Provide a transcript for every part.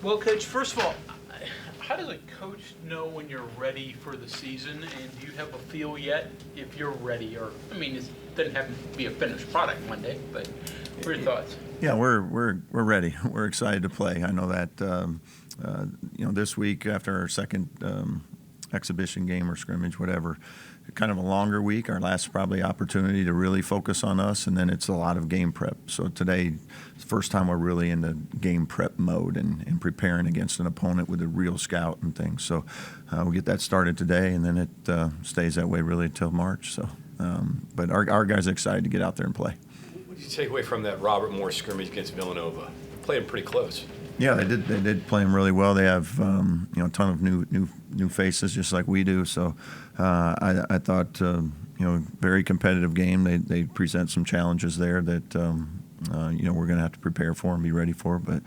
Well, Coach, first of all, how does a coach know when you're ready for the season? And do you have a feel yet if you're ready? Or, I mean, it doesn't have to be a finished product Monday, but what are your thoughts? Yeah, we're ready. We're excited to play. I know that this week after our second exhibition game or scrimmage, whatever, kind of a longer week. Our last probably opportunity to really focus on us, and then it's a lot of game prep. So today, it's the first time we're really in the game prep mode and preparing against an opponent with a real scout and things. So we'll get that started today, and then it stays that way really until March. So, but our guys are excited to get out there and play. What did you take away from that Robert Moore scrimmage against Villanova? Played them pretty close. Yeah, they did play them really well. They have a ton of new faces, just like we do. So I thought very competitive game. They present some challenges there that we're going to have to prepare for and be ready for. But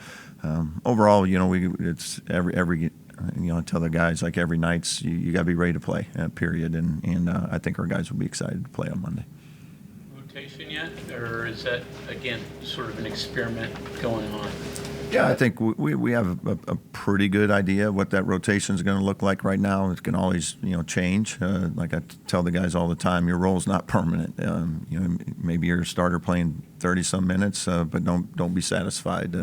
overall, it's every I tell the guys, like, every night's you got to be ready to play. Period. And I think our guys will be excited to play on Monday. Rotation yet, or is that again sort of an experiment going on? Yeah, I think we have a pretty good idea of what that rotation is going to look like right now. It can always change. Like I tell the guys all the time, your role's not permanent. Maybe you're a starter playing 30-some minutes, but don't be satisfied.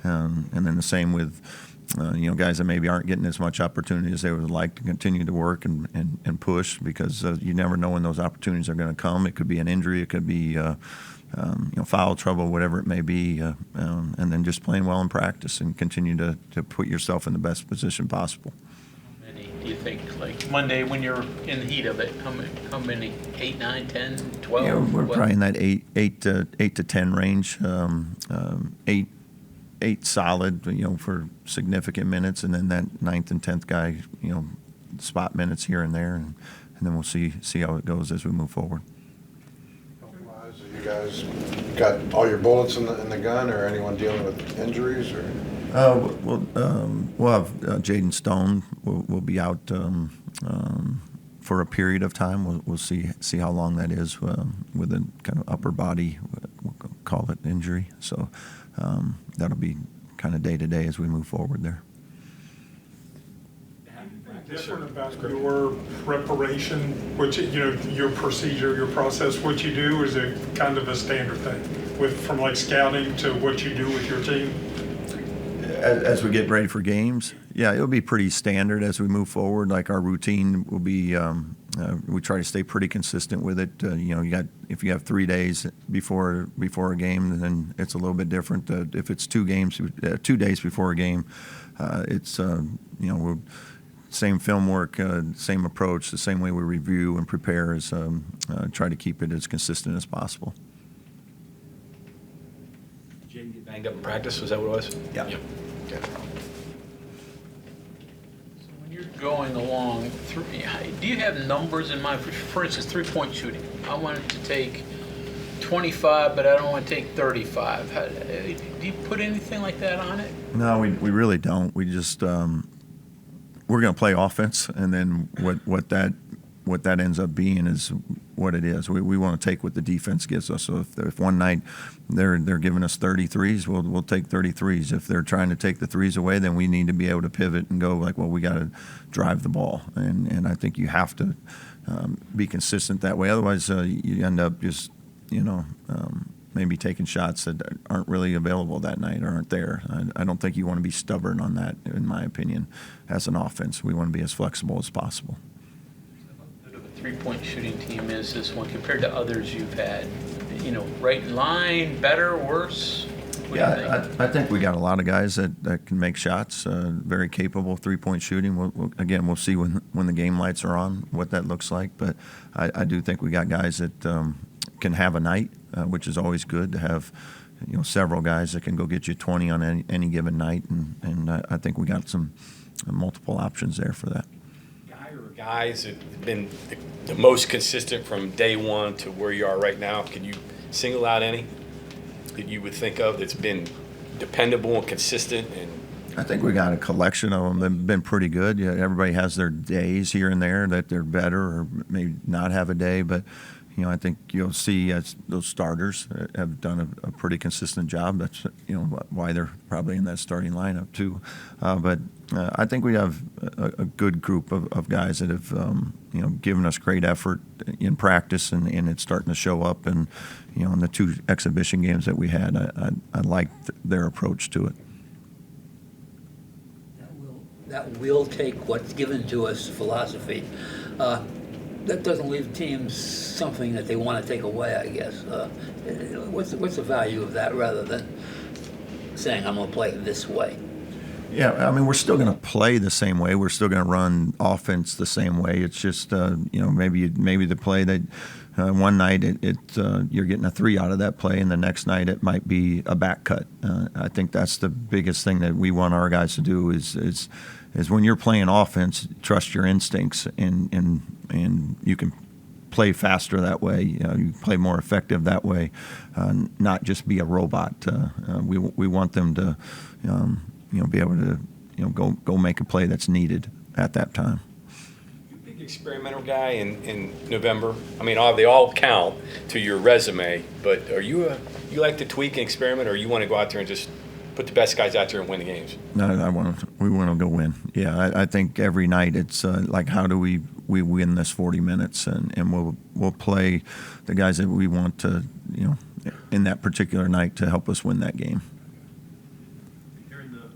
And then the same with guys that maybe aren't getting as much opportunity as they would like to continue to work and push, because you never know when those opportunities are going to come. It could be an injury, it could be foul trouble, whatever it may be, and then just playing well in practice and continue to put yourself in the best position possible. How many do you think, like Monday when you're in the heat of it, how many? 8, 9, 10, 12? Yeah, we're probably in that 8 to 10 range. 8 solid, for significant minutes, and then that 9th and 10th guy, spot minutes here and there, and then we'll see how it goes as we move forward. You guys got all your bullets in the gun, or anyone dealing with injuries, or? We'll have Jaden Stone will be out for a period of time. We'll see how long that is with a kind of upper body, we'll call it, injury. So that'll be kind of day to day as we move forward there. Different about your preparation, which your procedure, your process, what you do, is it kind of a standard thing from like scouting to what you do with your team? As we get ready for games, yeah, it'll be pretty standard as we move forward. Like, our routine will be, we try to stay pretty consistent with it. If you have 3 days before a game, then it's a little bit different. If it's 2 days before a game, it's we're same film work, same approach, the same way we review and prepare, is try to keep it as consistent as possible. Did you get banged up in practice? Was that what it was? Yeah. Yep. Okay. So when you're going along, do you have numbers in mind? For instance, 3-point shooting. I wanted to take 25, but I don't want to take 35. Do you put anything like that on it? No, we really don't. We just we're going to play offense, and then what that ends up being is what it is. We want to take what the defense gives us. So if one night they're giving us 33s, we'll take 33s. If they're trying to take the threes away, then we need to be able to pivot and go like, well, we got to drive the ball, and I think you have to be consistent that way. Otherwise, you end up just maybe taking shots that aren't really available that night or aren't there. I don't think you want to be stubborn on that, in my opinion. As an offense, we want to be as flexible as possible. How good of a 3-point shooting team is this one compared to others you've had? Right in line, better, worse? What do you think? I think we got a lot of guys that can make shots, very capable of 3-point shooting. We'll see when the game lights are on what that looks like. But I do think we got guys that can have a night, which is always good to have. Several guys that can go get you 20 on any given night, and I think we got some multiple options there for that. Guys that have been the most consistent from day one to where you are right now, can you single out any that you would think of that's been dependable and consistent? And I think we got a collection of them that have been pretty good. Yeah, everybody has their days here and there that they're better or maybe not have a day, but I think you'll see as those starters have done a pretty consistent job. That's why they're probably in that starting lineup too. But I think we have a good group of guys that have given us great effort in practice, and it's starting to show up. And in the 2 exhibition games that we had, I liked their approach to it. That will take what's given to us philosophy. That doesn't leave teams something that they want to take away, I guess. What's the value of that rather than saying, I'm going to play this way? Yeah, I mean, we're still going to play the same way. We're still going to run offense the same way. It's just, maybe the play that one night you're getting a 3 out of that play, and the next night it might be a back cut. I think that's the biggest thing that we want our guys to do is when you're playing offense, trust your instincts, and you can play faster that way. You play more effective that way, not just be a robot. We want them to, be able to, go make a play that's needed at that time. You a big experimental guy in November? I mean, they all count to your resume, but you like to tweak and experiment, or you want to go out there and just put the best guys out there and win the games? No, we want to go win. Yeah, I think every night it's like, how do we win this 40 minutes, and we'll play the guys that we want to, in that particular night to help us win that game. During the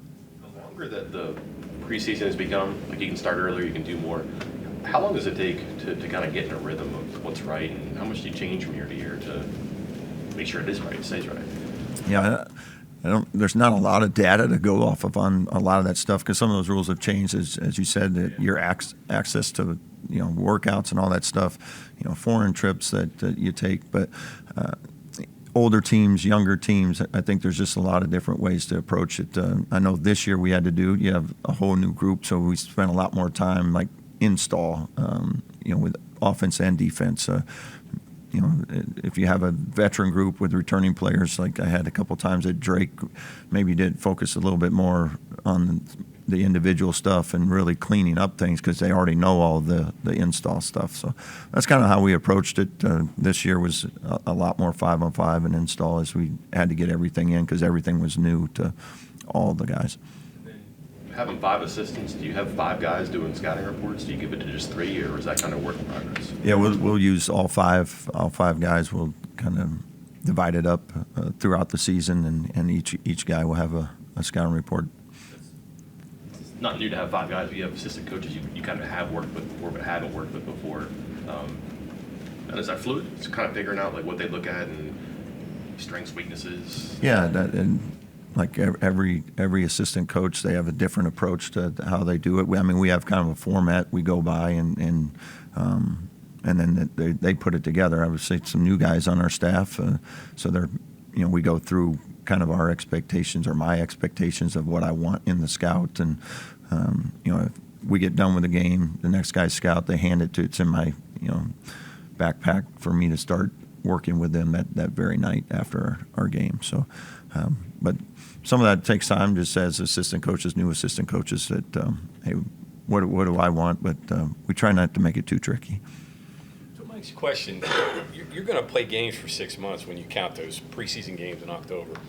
longer that the preseason has become, like you can start earlier, you can do more. How long does it take to kind of get in a rhythm of what's right, and how much do you change from year to year to make sure it is right, it stays right? Yeah. There's not a lot of data to go off of on a lot of that stuff, because some of those rules have changed, as you said, that your access to workouts and all that stuff, foreign trips that you take. But older teams, younger teams, I think there's just a lot of different ways to approach it. I know this year we had to you have a whole new group, so we spent a lot more time like install, with offense and defense. If you have a veteran group with returning players, like I had a couple times at Drake, maybe did focus a little bit more on the individual stuff and really cleaning up things because they already know all the install stuff. So that's kind of how we approached it. This year was a lot more 5-on-5 and install, as we had to get everything in because everything was new to all the guys. Having 5 assistants, do you have 5 guys doing scouting reports? Do you give it to just 3, or is that kind of work in progress? Yeah, we'll use all five guys. We'll kind of divide it up throughout the season, and each guy will have a scouting report. It's not new to have 5 guys, but you have assistant coaches you kind of have worked with before but haven't worked with before. And is that fluid? It's kind of figuring out like what they look at and strengths, weaknesses. Yeah, like every assistant coach, they have a different approach to how they do it. We have kind of a format we go by, and then they put it together. I would say some new guys on our staff, so they're, we go through kind of our expectations or my expectations of what I want in the scout, and if we get done with the game, the next guy's scout, they hand it's in my backpack for me to start working with them that very night after our game. So, but some of that takes time, just as assistant coaches, new assistant coaches, that, hey, what do I want? But we try not to make it too tricky. So Mike's question, you're going to play games for 6 months when you count those preseason games in October.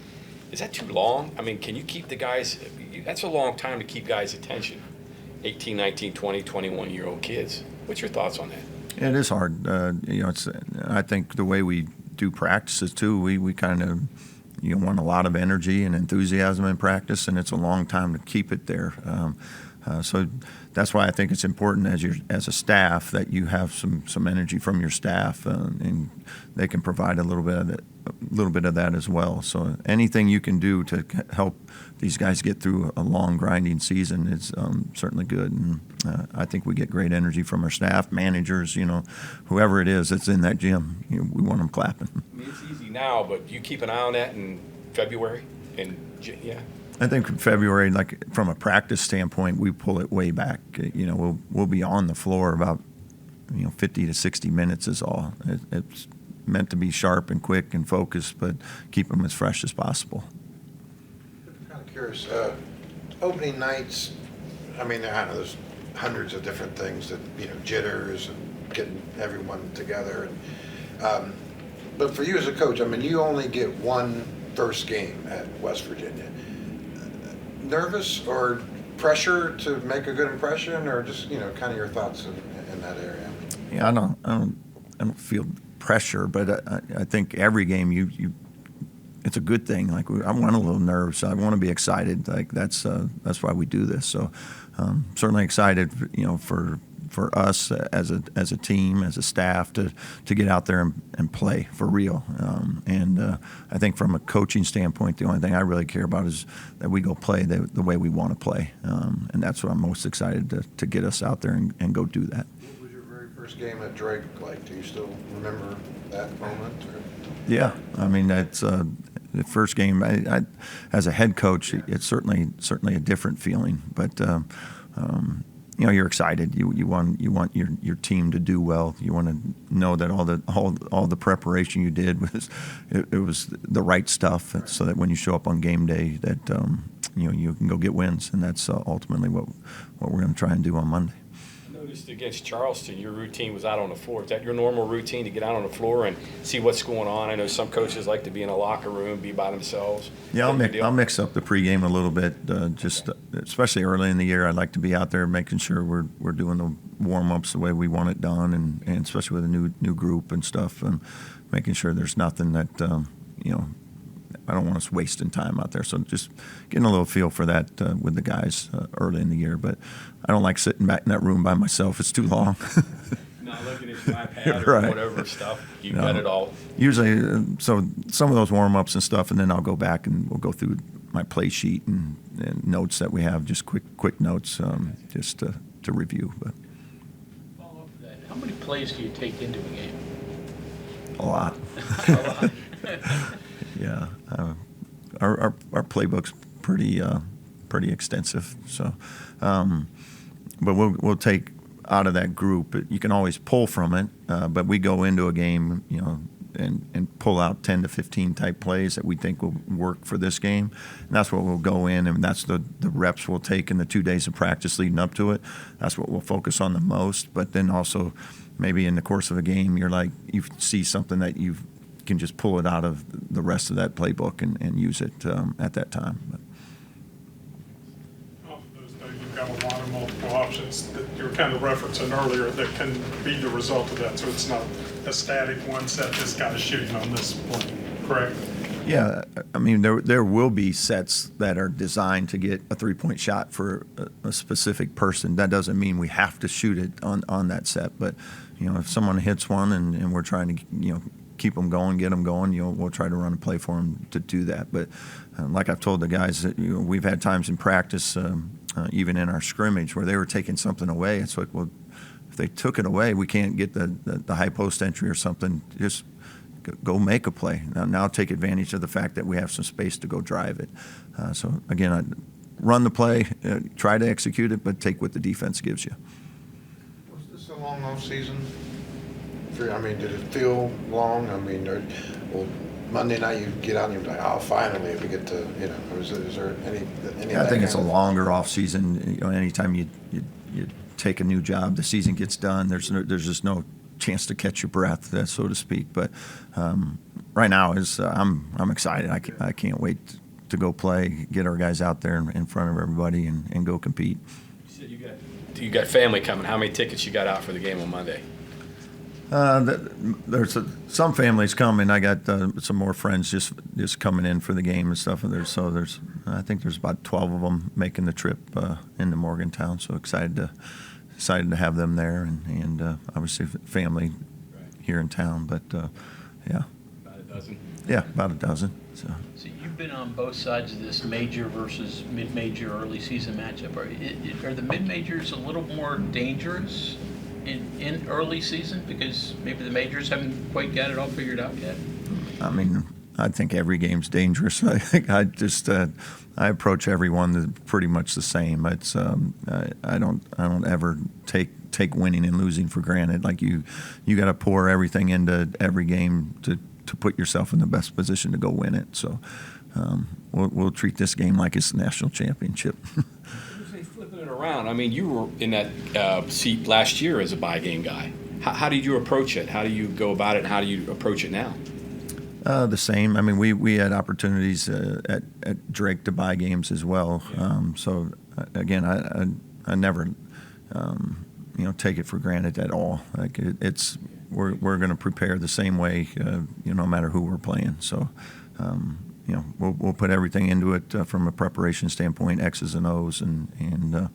Is that too long? I mean, can you keep the guys, that's a long time to keep guys' attention, 18, 19, 20, 21-year-old kids. What's your thoughts on that? It is hard. I think the way we do practices too, we kind of, want a lot of energy and enthusiasm in practice, and it's a long time to keep it there. So that's why I think it's important as a staff that you have some energy from your staff, and they can provide a little bit of that as well. So anything you can do to help these guys get through a long grinding season is certainly good. And I think we get great energy from our staff, managers, whoever it is that's in that gym. We want them clapping. I mean, it's easy now, but you keep an eye on that in February, and yeah. I think in February, like from a practice standpoint, we pull it way back. We'll be on the floor about 50 to 60 minutes is all. It's meant to be sharp and quick and focused, but keep them as fresh as possible. I'm kind of curious. Opening nights, I know there's hundreds of different things that, jitters and getting everyone together. But for you as a coach, I mean, you only get one first game at West Virginia. Nervous or pressure to make a good impression, or just kind of your thoughts in that area? Yeah, I don't feel pressure, but I think every game it's a good thing. Like I want a little nerves. I want to be excited. Like that's why we do this. So certainly excited, for us as a team, as a staff to get out there and play for real. I think from a coaching standpoint, the only thing I really care about is that we go play the way we want to play, and that's what I'm most excited to get us out there and go do that. What was your very first game at Drake like? Do you still remember that moment? Or? Yeah, I mean that's the first game. I as a head coach, it's certainly a different feeling, but. You're excited. You want your team to do well. You want to know that all the preparation you did was it was the right stuff, so that when you show up on game day, that you can go get wins, and that's ultimately what we're going to try and do on Monday. I noticed against Charleston, your routine was out on the floor. Is that your normal routine, to get out on the floor and see what's going on? I know some coaches like to be in a locker room, be by themselves. Yeah, I'll mix up the pregame a little bit, just especially early in the year. I'd like to be out there making sure we're doing the warm-ups the way we want it done, and especially with a new group and stuff, and making sure there's nothing that I don't want us wasting time out there. So just getting a little feel for that with the guys early in the year. But I don't like sitting back in that room by myself. It's too long. Not looking at your iPad or Right. whatever stuff. You got it all. Usually, so some of those warm-ups and stuff, and then I'll go back and we'll go through my play sheet and notes that we have, just quick notes, just to review. But Follow up to that. How many plays do you take into a game? a lot. A lot. Yeah, our playbook's pretty extensive. So, but we'll take out of that group. You can always pull from it, but we go into a game, and pull out 10 to 15 type plays that we think will work for this game, and that's what we'll go in, and that's the reps we'll take in the 2 days of practice leading up to it. That's what we'll focus on the most. But then also, maybe in the course of a game, you see something that you can just pull it out of the rest of that playbook and use it at that time. But. Off of those, though, you've got a lot of multiple options that you were kind of referencing earlier that can be the result of that. So it's not a static one set that's got a shooting on this play, correct? Yeah, I mean, there will be sets that are designed to get a three-point shot for a specific person. That doesn't mean we have to shoot it on that set. But, if someone hits one and we're trying to, keep them going, get them going, we'll try to run a play for them to do that. But like I've told the guys, that we've had times in practice, even in our scrimmage, where they were taking something away. It's like, well, if they took it away, we can't get the high post entry or something. Just go make a play. Now take advantage of the fact that we have some space to go drive it. So again, I run the play, try to execute it, but take what the defense gives you. Was this a long off season? I mean, did it feel long? I mean, Monday night you get out and you're like, oh, finally we get to, is there any? Yeah, I think it's a longer off season. Anytime you take a new job, the season gets done. There's just no chance to catch your breath, so to speak. But right now I'm excited. I can't wait to go play, get our guys out there in front of everybody and go compete. You said you got family coming. How many tickets you got out for the game on Monday? There's some families coming. I got some more friends just coming in for the game and stuff. And I think there's about 12 of them making the trip into Morgantown. So excited to have them there, and obviously family here in town. But yeah, About a dozen. Yeah, about a dozen. So you've been on both sides of this major versus mid-major early season matchup. Are the mid-majors a little more dangerous in early season because maybe the majors haven't quite got it all figured out yet? I mean, I think every game's dangerous. I think I approach everyone pretty much the same. It's I don't ever take winning and losing for granted. Like you got to pour everything into every game to put yourself in the best position to go win it. So we'll treat this game like it's the national championship. Flipping it around. I mean, you were in that seat last year as a bye game guy. How did you approach it? How do you go about it, and how do you approach it now? The same. I mean, we had opportunities at Drake to buy games as well. So again, I never take it for granted at all. Like we're going to prepare the same way, no matter who we're playing. So we'll put everything into it from a preparation standpoint, X's and O's, and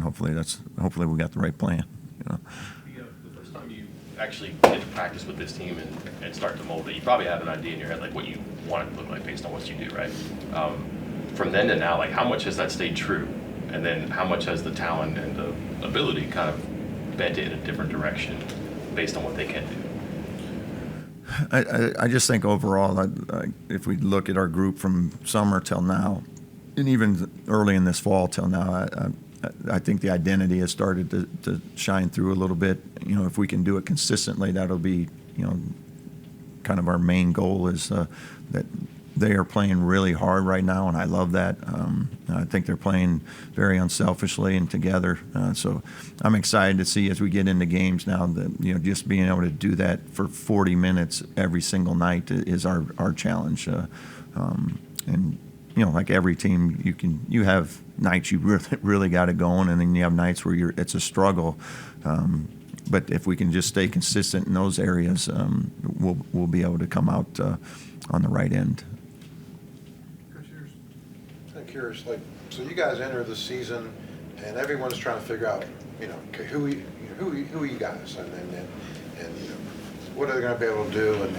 hopefully we got the right plan. The first time you actually get to practice with this team and start to mold it, you probably have an idea in your head like what you want it to look like based on what you do, right? From then to now, like how much has that stayed true, and then how much has the talent and the ability kind of bent it in a different direction based on what they can do? I just think overall, if we look at our group from summer till now, and even early in this fall till now, I think the identity has started to shine through a little bit. If we can do it consistently, that'll be, kind of our main goal is that they are playing really hard right now, and I love that. I think they're playing very unselfishly and together. So I'm excited to see as we get into games now that, just being able to do that for 40 minutes every single night is our challenge. And like every team, you have nights you really got it going, and then you have nights where it's a struggle. But if we can just stay consistent in those areas, we'll be able to come out on the right end. I'm curious, so you guys enter the season, and everyone's trying to figure out, okay, who are you guys, and what are they going to be able to do, and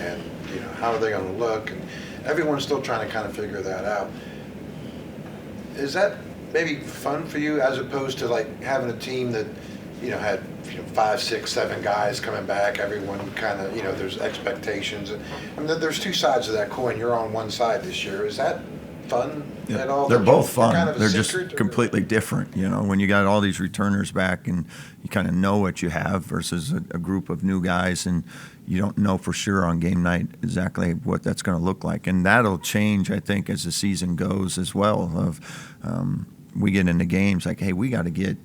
how are they going to look, and everyone's still trying to kind of figure that out. Is that maybe fun for you as opposed to having a team that had 5, 6, 7 guys coming back, everyone kind of there's expectations. I mean, there's two sides of that coin. You're on one side this year. Is that fun at all? They're both fun. Kind of They're just completely different. When you got all these returners back and you kind of know what you have versus a group of new guys, and you don't know for sure on game night exactly what that's going to look like. And that'll change, I think, as the season goes as well. We get into games like, hey, we got to get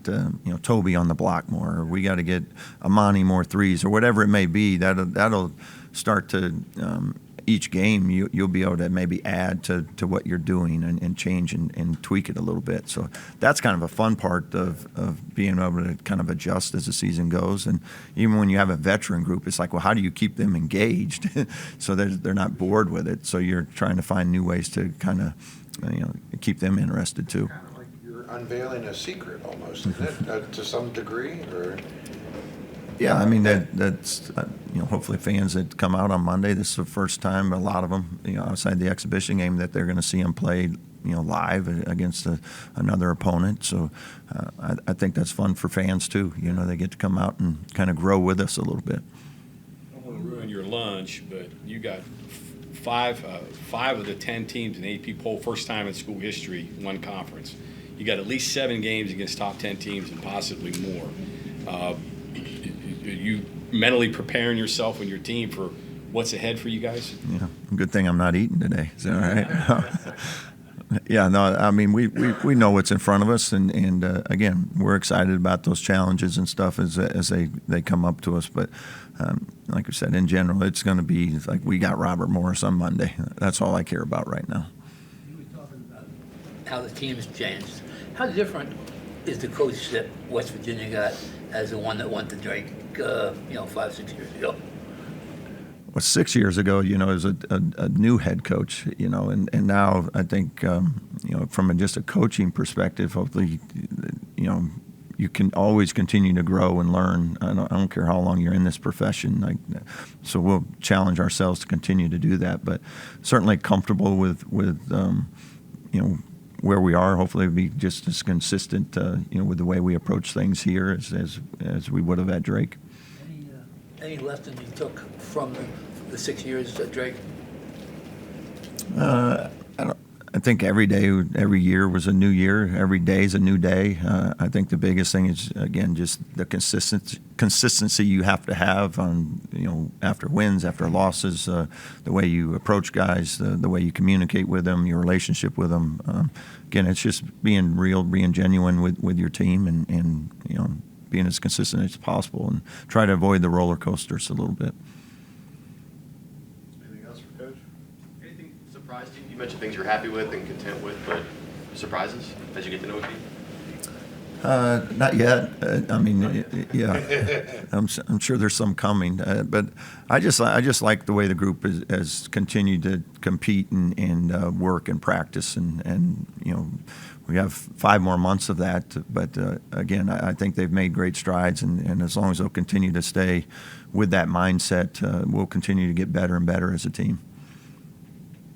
Toby on the block more, or we got to get Amani more threes, or whatever it may be. That'll start to each game you'll be able to maybe add to what you're doing and change and tweak it a little bit. So that's kind of a fun part of being able to kind of adjust as the season goes. And even when you have a veteran group, it's like, well, how do you keep them engaged so that they're not bored with it? So you're trying to find new ways to kind of keep them interested too. Kind of like you're unveiling a secret almost, isn't it, to some degree, or? Yeah, I mean that's hopefully fans that come out on Monday, this is the first time a lot of them outside the exhibition game that they're going to see them play live against another opponent. So I think that's fun for fans too. They get to come out and kind of grow with us a little bit. I don't want to ruin your lunch, but you got five of the 10 teams in AP poll, first time in school history, one conference. You got at least 7 games against top 10 teams and possibly more. Are you mentally preparing yourself and your team for what's ahead for you guys? Yeah, good thing I'm not eating today. Is that all right? Yeah, no, I mean, we know what's in front of us, and again, we're excited about those challenges and stuff as they come up to us. But like I said, in general, it's going to be like we got Robert Morris on Monday. That's all I care about right now. You were talking about how the team's changed. How different is the coach that West Virginia got as the one that went to Drake, 5, 6 years ago? Well, 6 years ago, it was a new head coach, and now I think, from just a coaching perspective, hopefully, you can always continue to grow and learn. I don't care how long you're in this profession. So we'll challenge ourselves to continue to do that, but certainly comfortable with where we are. Hopefully be just as consistent, with the way we approach things here as we would have at Drake. Any lessons you took from the 6 years at Drake? I think every day, every year was a new year. Every day is a new day. I think the biggest thing is, again, just the consistency you have to have on, after wins, after losses, the way you approach guys, the way you communicate with them, your relationship with them. Again, it's just being real, being genuine with your team and being as consistent as possible and try to avoid the roller coasters a little bit. Anything else for Coach? Anything surprised you? You mentioned things you're happy with and content with, but surprises as you get to know a team? Not yet. I mean, yeah, I'm sure there's some coming, but I just like the way the group has continued to compete and work and practice, and we have 5 more months of that. But again, I think they've made great strides, and as long as they'll continue to stay with that mindset, we'll continue to get better and better as a team.